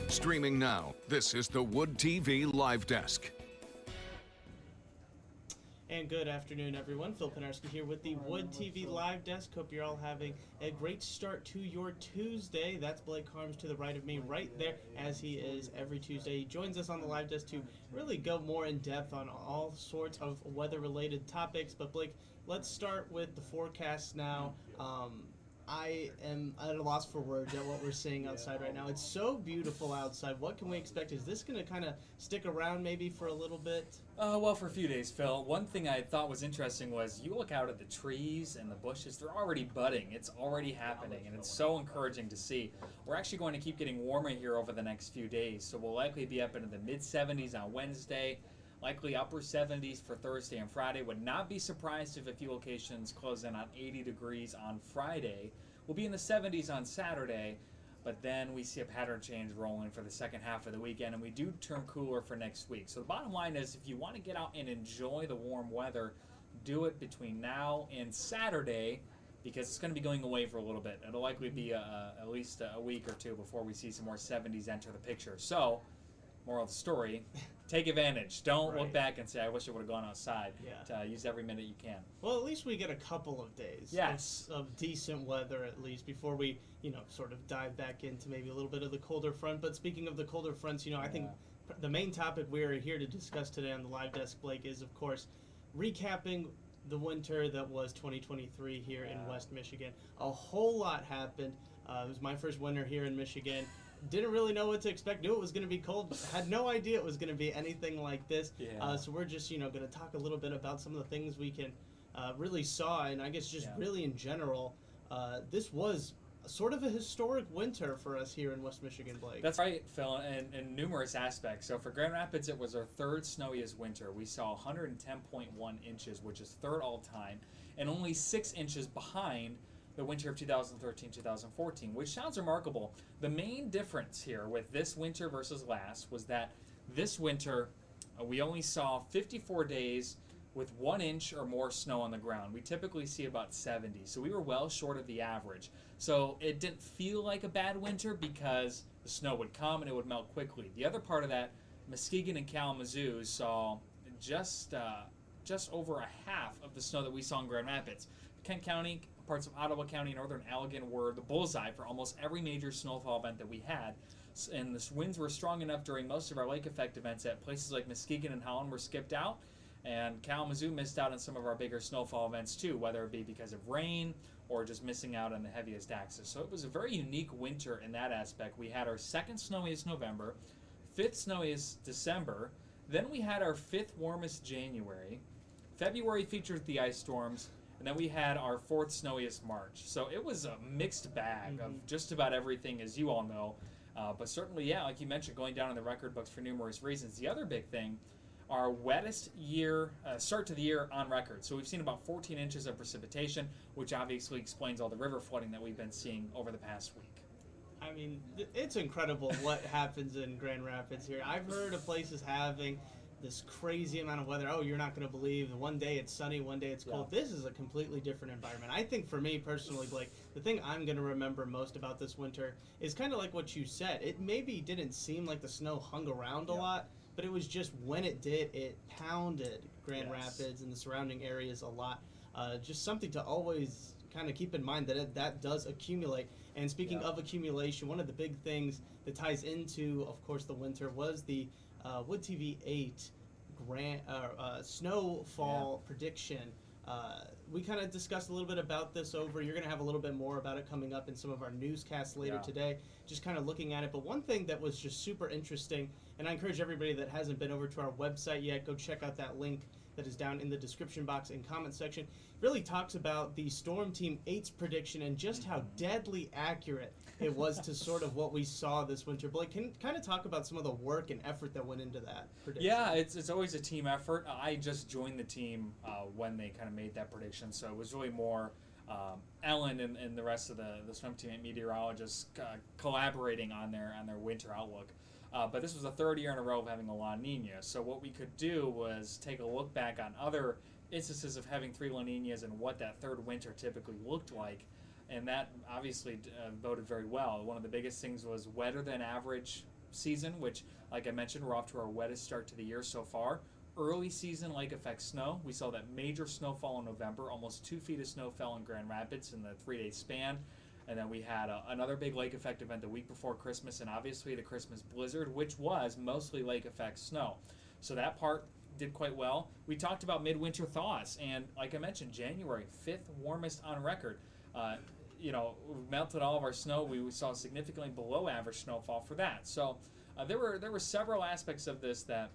Streaming now, this is the Wood TV Live Desk. And good afternoon, everyone. Phil Penarski here with the Wood TV Live Desk. Hope you're all having a great start to your Tuesday. That's Blake Harms to the right of me right there, as he is every Tuesday. He joins us on the Live Desk to really go more in depth on all sorts of weather-related topics. But Blake, let's start with the forecast now. I am at a loss for words at what we're seeing outside right now. It's so beautiful outside. What can we expect? Is this going to kind of stick around maybe for a little bit? Well, for a few days, Phil. One thing I thought was interesting was you look out at the trees and the bushes. They're already budding. It's already happening, and it's so encouraging to see. We're actually going to keep getting warmer here over the next few days, so we'll likely be up into the mid-70s on Wednesday, likely upper 70s for Thursday and Friday. Would not be surprised if a few locations close in on 80 degrees on Friday. We'll be in the 70s on Saturday, but then we see a pattern change rolling for the second half of the weekend, and we do turn cooler for next week. So the bottom line is, if you want to get out and enjoy the warm weather, do it between now and Saturday, because it's going to be going away for a little bit. It'll likely be at least a week or two before we see some more 70s enter the picture. So, moral of the story, take advantage. Don't look back and say, I wish I would have gone outside. Use every minute you can. Well, at least we get a couple of days of decent weather at least before we, sort of dive back into maybe a little bit of the colder front. But speaking of the colder fronts, I think the main topic we're here to discuss today on the Live Desk, Blake, is, of course, recapping the winter that was 2023 here in West Michigan. A whole lot happened. It was my first winter here in Michigan. Didn't really know what to expect. Knew it was going to be cold. Had no idea it was going to be anything like this. So we're just, going to talk a little bit about some of the things we can really saw, and I guess just really in general, this was sort of a historic winter for us here in West Michigan, Blake. That's right, Phil, in numerous aspects. So for Grand Rapids, it was our third snowiest winter. We saw 110.1 inches, which is third all time, and only 6 inches behind the winter of 2013-2014, which sounds remarkable. The main difference here with this winter versus last was that this winter we only saw 54 days with 1 inch or more snow on the ground. We typically see about 70, so we were well short of the average. So it didn't feel like a bad winter because the snow would come and it would melt quickly. The other part of that, Muskegon and Kalamazoo saw just over a half of the snow that we saw in Grand Rapids. Kent County, parts of Ottawa County, Northern Allegan were the bullseye for almost every major snowfall event that we had. And the winds were strong enough during most of our lake effect events that places like Muskegon and Holland were skipped out. And Kalamazoo missed out on some of our bigger snowfall events too, whether it be because of rain or just missing out on the heaviest axis. So it was a very unique winter in that aspect. We had our second snowiest November, fifth snowiest December, then we had our fifth warmest January. February featured the ice storms, and then we had our fourth snowiest March. So it was a mixed bag of just about everything, as you all know. But certainly, like you mentioned, going down in the record books for numerous reasons. The other big thing, our wettest start to the year on record. So we've seen about 14 inches of precipitation, which obviously explains all the river flooding that we've been seeing over the past week. I mean, it's incredible what happens in Grand Rapids here. I've heard of places having this crazy amount of weather. Oh, you're not going to believe. One day it's sunny, one day it's cold. This is a completely different environment. I think for me personally, Blake, the thing I'm going to remember most about this winter is kind of like what you said. It maybe didn't seem like the snow hung around a lot, but it was just when it did, it pounded Grand Rapids and the surrounding areas a lot. Just something to always kind of keep in mind that that does accumulate. And speaking of accumulation, one of the big things that ties into, of course, the winter was the Wood TV 8 snowfall prediction. We kind of discussed a little bit about this you're going to have a little bit more about it coming up in some of our newscasts later today, just kind of looking at it. But one thing that was just super interesting, and I encourage everybody that hasn't been over to our website yet, go check out that link that is down in the description box and comment section. Really talks about the Storm Team 8's prediction and just how deadly accurate it was to sort of what we saw this winter. Blake, can you kind of talk about some of the work and effort that went into that prediction? Yeah, it's always a team effort. I just joined the team when they kind of made that prediction, so it was really more Ellen and the rest of the Storm Team 8 meteorologists collaborating on their winter outlook. But this was the third year in a row of having a La Nina. So what we could do was take a look back on other instances of having 3 La Ninas and what that third winter typically looked like. And that obviously boded very well. One of the biggest things was wetter than average season, which, like I mentioned, we're off to our wettest start to the year so far. Early season lake effect snow. We saw that major snowfall in November. Almost 2 feet of snow fell in Grand Rapids in the 3-day span. And then we had another big lake effect event the week before Christmas, and obviously the Christmas blizzard, which was mostly lake effect snow. So that part did quite well. We talked about midwinter thaws, and like I mentioned, January, 5th warmest on record. We melted all of our snow. We saw significantly below average snowfall for that. So there were several aspects of this that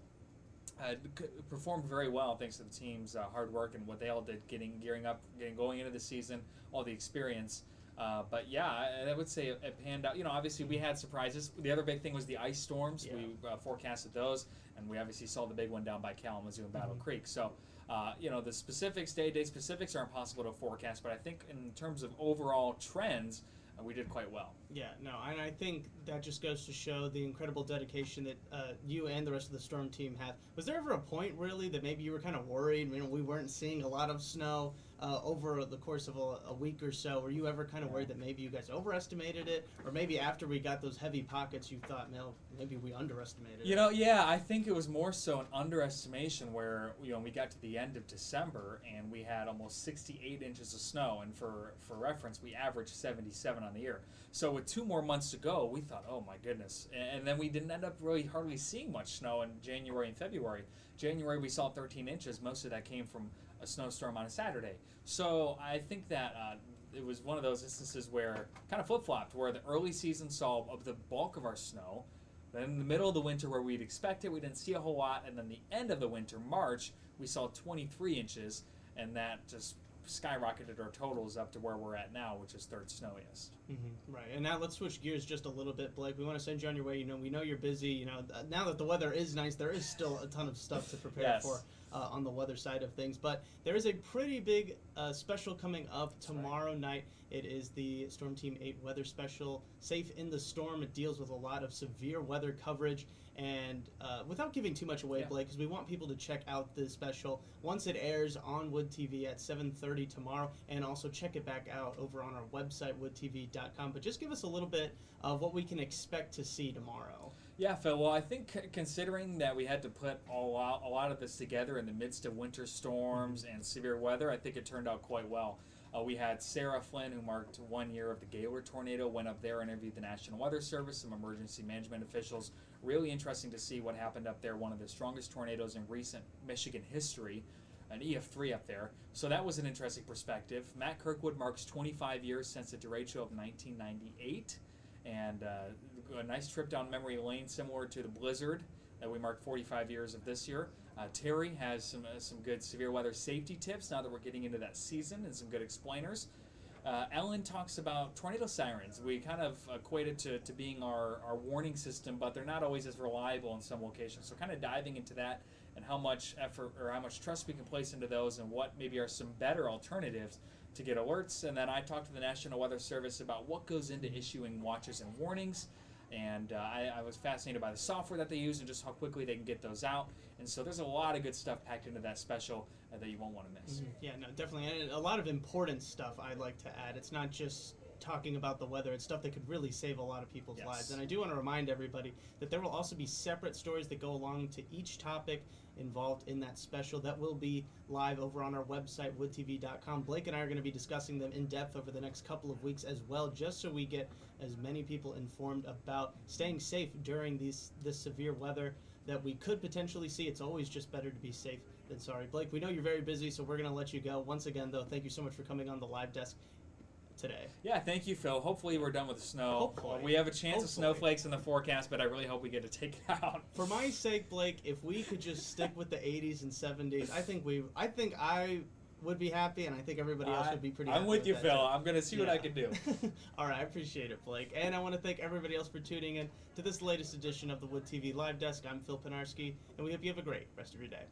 performed very well thanks to the team's hard work and what they all did gearing up, going into the season, all the experience. But yeah, I would say it panned out. Obviously we had surprises. The other big thing was the ice storms. Yeah. We forecasted those, and we obviously saw the big one down by Kalamazoo and Battle Creek. So, the specifics, day-to-day specifics are impossible to forecast, but I think in terms of overall trends, we did quite well. Yeah, no, and I think that just goes to show the incredible dedication that you and the rest of the Storm team have. Was there ever a point, really, that maybe you were kind of worried? We weren't seeing a lot of snow over the course of a week or so. Were you ever kind of worried that maybe you guys overestimated it? Or maybe after we got those heavy pockets, you thought, no, maybe we underestimated it? Yeah, I think it was more so an underestimation where, we got to the end of December and we had almost 68 inches of snow. And for reference, we averaged 77 on the year. So with 2 more months to go, we thought, oh my goodness. And then we didn't end up really hardly seeing much snow in January and February. January, we saw 13 inches. Most of that came from a snowstorm on a Saturday. So I think that it was one of those instances where kind of flip-flopped, where the early season saw the bulk of our snow. Then in the middle of the winter, where we'd expect it, we didn't see a whole lot. And then the end of the winter, March, we saw 23 inches, and that just skyrocketed our totals up to where we're at now, which is 3rd snowiest. Mm-hmm. Right, and now let's switch gears just a little bit, Blake. We want to send you on your way. We know you're busy. Now that the weather is nice, there is still a ton of stuff to prepare for on the weather side of things. But there is a pretty big special coming up tomorrow night. It is the Storm Team 8 weather special, Safe in the Storm. It deals with a lot of severe weather coverage. And without giving too much away, Blake, because we want people to check out this special once it airs on Wood TV at 7:30 tomorrow, and also check it back out over on our website, woodtv.com. But just give us a little bit of what we can expect to see tomorrow. Yeah, Phil. Well, I think considering that we had to put a lot of this together in the midst of winter storms and severe weather, I think it turned out quite well. We had Sarah Flynn, who marked 1 year of the Gaylord tornado, went up there, interviewed the National Weather Service, some emergency management officials. Really interesting to see what happened up there, one of the strongest tornadoes in recent Michigan history, an EF3 up there. So that was an interesting perspective. Matt Kirkwood marks 25 years since the derecho of 1998, and a nice trip down memory lane similar to the blizzard that we marked 45 years of this year. Terry has some good severe weather safety tips now that we're getting into that season, and some good explainers. Ellen talks about tornado sirens. We kind of equate it to being our warning system, but they're not always as reliable in some locations. So kind of diving into that and how much effort or how much trust we can place into those, and what maybe are some better alternatives to get alerts. And then I talked to the National Weather Service about what goes into issuing watches and warnings. And I was fascinated by the software that they use and just how quickly they can get those out. And so there's a lot of good stuff packed into that special that you won't want to miss. Mm-hmm. Yeah, no, definitely. And a lot of important stuff I'd like to add. It's not just talking about the weather. It's stuff that could really save a lot of people's lives. And I do want to remind everybody that there will also be separate stories that go along to each topic involved in that special that will be live over on our website, woodtv.com. Blake and I are going to be discussing them in depth over the next couple of weeks as well, just so we get as many people informed about staying safe during this severe weather that we could potentially see. It's always just better to be safe than sorry. Blake, we know you're very busy, so we're going to let you go. Once again, though, thank you so much for coming on the live desk today. Yeah, thank you, Phil. Hopefully we're done with the snow. Hopefully. We have a chance of snowflakes in the forecast, but I really hope we get to take it out. For my sake, Blake, if we could just stick with the 80s and 70s, I think I would be happy, and I think everybody else would be pretty happy. I'm with you, that Phil. too. I'm going to see what I can do. All right, I appreciate it, Blake. And I want to thank everybody else for tuning in to this latest edition of the Wood TV Live Desk. I'm Phil Pinarski, and we hope you have a great rest of your day.